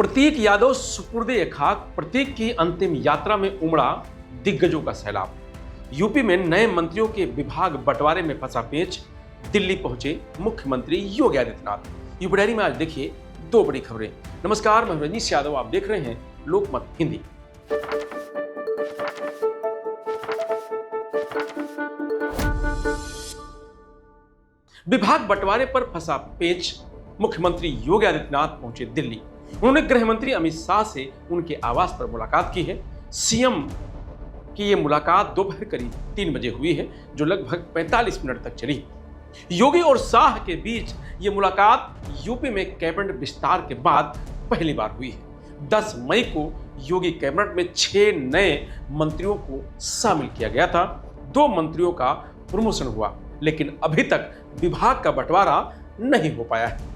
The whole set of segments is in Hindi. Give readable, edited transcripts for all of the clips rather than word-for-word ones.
प्रतीक यादव सुपुर्दे खाक। प्रतीक की अंतिम यात्रा में उमड़ा दिग्गजों का सैलाब। यूपी में नए मंत्रियों के विभाग बंटवारे में फंसा पेच। दिल्ली पहुंचे मुख्यमंत्री योगी आदित्यनाथ। यूपी डायरी में आज देखिए दो बड़ी खबरें। नमस्कार, मैं रजनीश यादव, आप देख रहे हैं लोकमत हिंदी। विभाग बंटवारे पर फंसा पेच। मुख्यमंत्री योगी आदित्यनाथ पहुंचे दिल्ली। उन्होंने गृह मंत्री अमित शाह से उनके आवास पर मुलाकात की है। सीएम की यह मुलाकात दोपहर करीब 3 बजे हुई है, जो लगभग 45 मिनट तक चली। योगी और शाह के बीच यह मुलाकात यूपी में कैबिनेट विस्तार के बाद पहली बार हुई है। 10 मई को योगी कैबिनेट में 6 नए मंत्रियों को शामिल किया गया था। 2 मंत्रियों का प्रमोशन हुआ, लेकिन अभी तक विभाग का बंटवारा नहीं हो पाया है।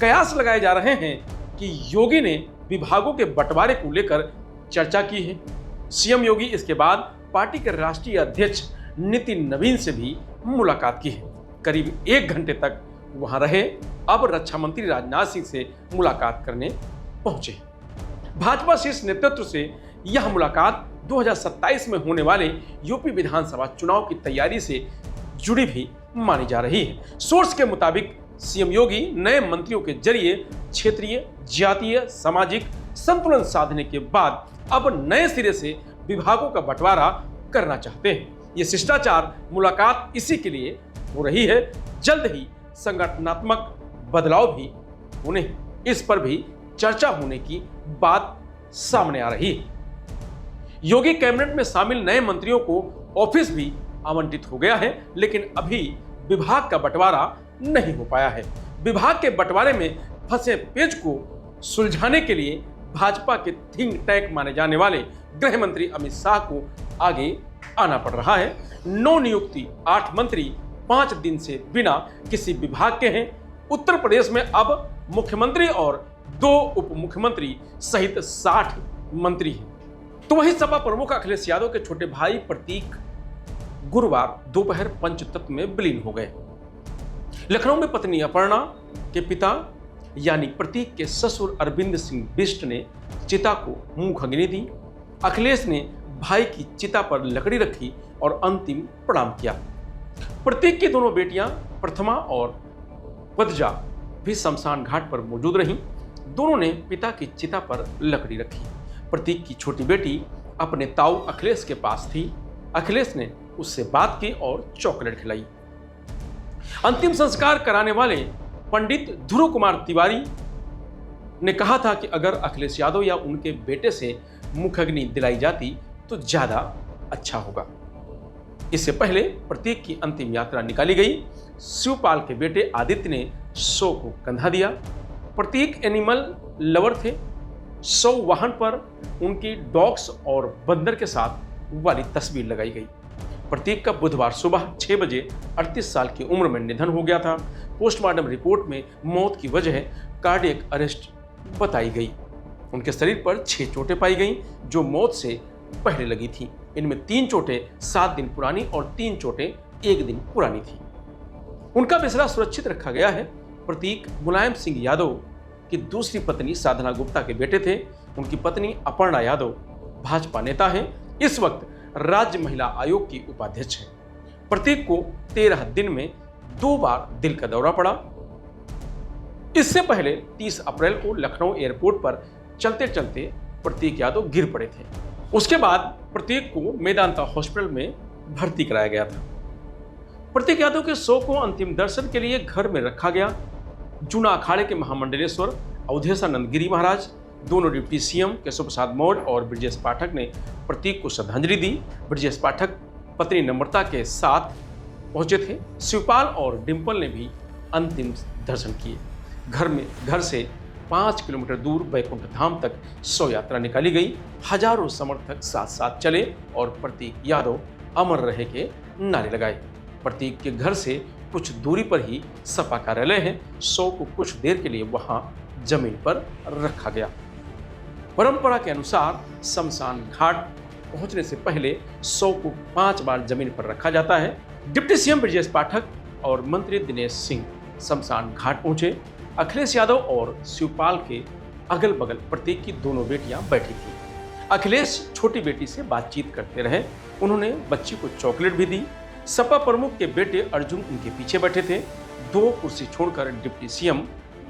कयास लगाए जा रहे हैं कि योगी ने विभागों के बंटवारे को लेकर चर्चा की है। सीएम योगी इसके बाद पार्टी के राष्ट्रीय अध्यक्ष नितिन नवीन से भी मुलाकात की है। करीब 1 घंटे तक वहां रहे। अब रक्षा मंत्री राजनाथ सिंह से मुलाकात करने पहुंचे। भाजपा शीर्ष नेतृत्व से यह मुलाकात 2027 में होने वाले यूपी विधानसभा चुनाव की तैयारी से जुड़ी भी मानी जा रही है। सोर्स के मुताबिक सीएम योगी नए मंत्रियों के जरिए क्षेत्रीय, जातीय, सामाजिक संतुलन साधने के बाद अब नए सिरे से विभागों का बंटवारा करना चाहते हैं। ये शिष्टाचार मुलाकात इसी के लिए हो रही है। जल्द ही संगठनात्मक बदलाव भी होने हैं। इस पर भी चर्चा होने की बात सामने आ रही है। योगी कैबिनेट में शामिल नए मंत्रियों को ऑफिस भी आवंटित हो गया है, लेकिन अभी विभाग का बंटवारा नहीं हो पाया है। विभाग के बंटवारे में फंसे पेच को सुलझाने के लिए भाजपा के थिंक टैंक माने जाने वाले गृह मंत्री अमित शाह को आगे आना पड़ रहा है। 9 नियुक्ति, 8 मंत्री 5 दिन से बिना किसी विभाग के हैं। उत्तर प्रदेश में अब मुख्यमंत्री और 2 उप मुख्यमंत्री सहित 60 मंत्री हैं। तो वहीं सपा प्रमुख अखिलेश यादव के छोटे भाई प्रतीक गुरुवार दोपहर पंचतत्व में विलीन हो गए। लखनऊ में पत्नी अपर्णा के पिता यानी प्रतीक के ससुर अरविंद सिंह बिष्ट ने चिता को मुंह अग्नि दी। अखिलेश ने भाई की चिता पर लकड़ी रखी और अंतिम प्रणाम किया। प्रतीक की दोनों बेटियां प्रथमा और पदजा भी शमशान घाट पर मौजूद रहीं। दोनों ने पिता की चिता पर लकड़ी रखी। प्रतीक की छोटी बेटी अपने ताऊ अखिलेश के पास थी। अखिलेश ने उससे बात की और चॉकलेट खिलाई। अंतिम संस्कार कराने वाले पंडित ध्रुव कुमार तिवारी ने कहा था कि अगर अखिलेश यादव या उनके बेटे से मुखाग्नि दिलाई जाती तो ज्यादा अच्छा होगा। इससे पहले प्रतीक की अंतिम यात्रा निकाली गई। शिवपाल के बेटे आदित्य ने शो को कंधा दिया। प्रतीक एनिमल लवर थे। शो वाहन पर उनकी डॉग्स और बंदर के साथ वाली तस्वीर लगाई गई। प्रतीक का बुधवार सुबह 6 बजे 38 साल की उम्र में निधन हो गया था। पोस्टमार्टम रिपोर्ट में मौत की वजह कार्डियक अरेस्ट बताई गई। उनके शरीर पर 6 चोटें पाई गईं, जो मौत से पहले लगी थी। इनमें 3 चोटें 7 दिन पुरानी और 3 चोटें 1 दिन पुरानी थी। उनका बिस्तर सुरक्षित रखा गया है। प्रतीक मुलायम सिंह यादव की दूसरी पत्नी साधना गुप्ता के बेटे थे। उनकी पत्नी अपर्णा यादव भाजपा नेता हैं। इस वक्त राज्य महिला आयोग की उपाध्यक्ष है। प्रतीक को 13 दिन में 2 बार दिल का दौरा पड़ा। इससे पहले 30 अप्रैल को लखनऊ एयरपोर्ट पर चलते चलते प्रतीक यादव गिर पड़े थे। उसके बाद प्रतीक को मेदांता हॉस्पिटल में भर्ती कराया गया था। प्रतीक यादव के शव को अंतिम दर्शन के लिए घर में रखा गया। जूना अखाड़े के महामंडलेश्वर अवधेशानंद गिरी महाराज, दोनों डिप्टी सीएम केशव प्रसाद मौर्य और ब्रजेश पाठक ने प्रतीक को श्रद्धांजलि दी। ब्रजेश पाठक पत्नी नम्रता के साथ पहुंचे थे। शिवपाल और डिंपल ने भी अंतिम दर्शन किए। घर से 5 किलोमीटर दूर बैकुंठ धाम तक शव यात्रा निकाली गई। हजारों समर्थक साथ साथ चले और प्रतीक यादव अमर रहे के नारे लगाए। प्रतीक के घर से कुछ दूरी पर ही सपा कार्यालय है। शव को कुछ देर के लिए वहां जमीन पर रखा गया। परंपरा के अनुसार शमशान घाट पहुंचने से पहले शव को 5 बार जमीन पर रखा जाता है। डिप्टी सीएम ब्रजेश पाठक और मंत्री दिनेश सिंह शमशान घाट पहुंचे। अखिलेश यादव और शिवपाल के अगल बगल प्रत्येक की दोनों बेटियां बैठी थी। अखिलेश छोटी बेटी से बातचीत करते रहे। उन्होंने बच्ची को चॉकलेट भी दी। सपा प्रमुख के बेटे अर्जुन उनके पीछे बैठे थे। 2 कुर्सी छोड़कर डिप्टी सीएम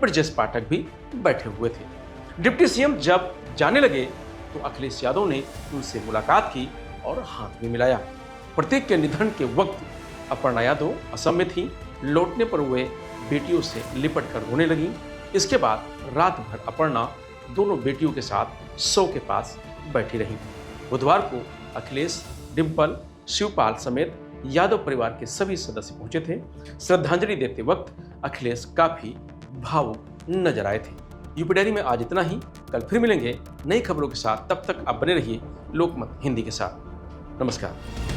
ब्रजेश पाठक भी बैठे हुए थे। डिप्टी सीएम जब जाने लगे तो अखिलेश यादव ने उनसे मुलाकात की और हाथ भी मिलाया। प्रत्येक के निधन के वक्त अपर्णा यादव असम में थी। लौटने पर वे बेटियों से लिपट कर रोने लगी। इसके बाद रात भर अपर्णा दोनों बेटियों के साथ शव के पास बैठी रही। बुधवार को अखिलेश, डिंपल, शिवपाल समेत यादव परिवार के सभी सदस्य पहुंचे थे। श्रद्धांजलि देते वक्त अखिलेश काफी भावुक नजर आए थे। यूपी डायरी में आज इतना ही। कल फिर मिलेंगे नई खबरों के साथ। तब तक आप बने रहिए लोकमत हिंदी के साथ। नमस्कार।